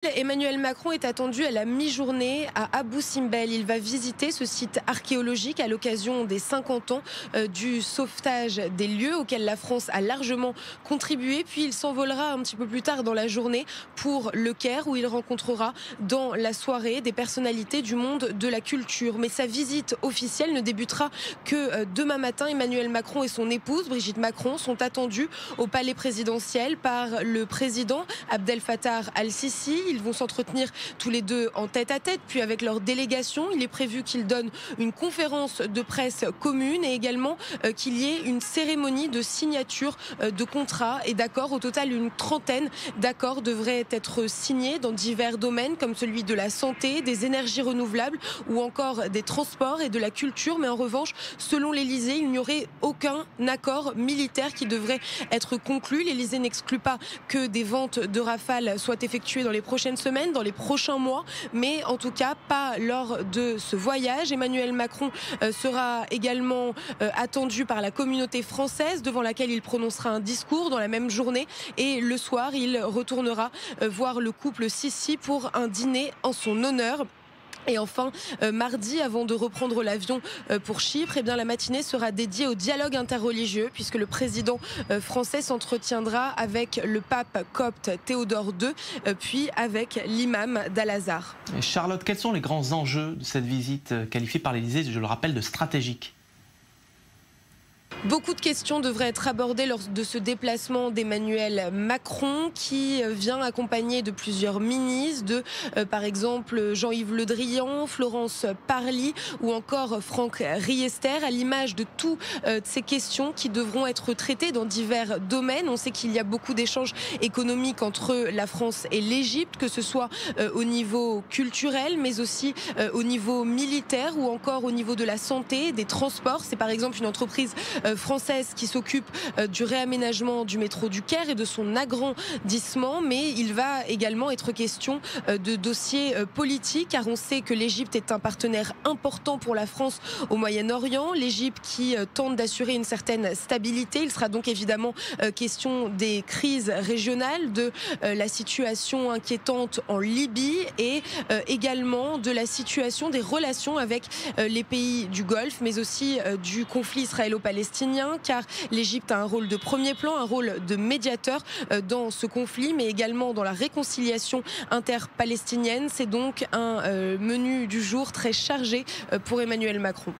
Emmanuel Macron est attendu à la mi-journée à Abou Simbel. Il va visiter ce site archéologique à l'occasion des 50 ans du sauvetage des lieux auxquels la France a largement contribué. Puis il s'envolera un petit peu plus tard dans la journée pour Le Caire où il rencontrera dans la soirée des personnalités du monde de la culture. Mais sa visite officielle ne débutera que demain matin. Emmanuel Macron et son épouse Brigitte Macron sont attendus au palais présidentiel par le président Abdel Fattah al-Sisi. Ils vont s'entretenir tous les deux en tête-à-tête, puis avec leur délégation. Il est prévu qu'ils donnent une conférence de presse commune et également qu'il y ait une cérémonie de signature de contrats et d'accords. Au total, une trentaine d'accords devraient être signés dans divers domaines comme celui de la santé, des énergies renouvelables ou encore des transports et de la culture. Mais en revanche, selon l'Élysée, il n'y aurait aucun accord militaire qui devrait être conclu. L'Élysée n'exclut pas que des ventes de Rafale soient effectuées dans les prochaines semaines, dans les prochains mois, mais en tout cas pas lors de ce voyage. Emmanuel Macron sera également attendu par la communauté française devant laquelle il prononcera un discours dans la même journée et le soir il retournera voir le couple Sisi pour un dîner en son honneur. Et enfin, mardi, avant de reprendre l'avion pour Chypre, eh bien, la matinée sera dédiée au dialogue interreligieux puisque le président français s'entretiendra avec le pape copte Théodore II, puis avec l'imam d'Al-Azhar. Charlotte, quels sont les grands enjeux de cette visite qualifiée par l'Élysée, je le rappelle, de stratégique ? Beaucoup de questions devraient être abordées lors de ce déplacement d'Emmanuel Macron qui vient accompagné de plusieurs ministres, par exemple Jean-Yves Le Drian, Florence Parly ou encore Franck Riester, à l'image de toutes ces questions qui devront être traitées dans divers domaines. On sait qu'il y a beaucoup d'échanges économiques entre la France et l'Égypte, que ce soit au niveau culturel, mais aussi au niveau militaire ou encore au niveau de la santé, des transports. C'est par exemple une entreprise française qui s'occupe du réaménagement du métro du Caire et de son agrandissement, mais il va également être question de dossiers politiques car on sait que l'Égypte est un partenaire important pour la France au Moyen-Orient, l'Égypte qui tente d'assurer une certaine stabilité. Il sera donc évidemment question des crises régionales, de la situation inquiétante en Libye et également de la situation des relations avec les pays du Golfe, mais aussi du conflit israélo-palestinien car l'Égypte a un rôle de premier plan, un rôle de médiateur dans ce conflit, mais également dans la réconciliation interpalestinienne. C'est donc un menu du jour très chargé pour Emmanuel Macron.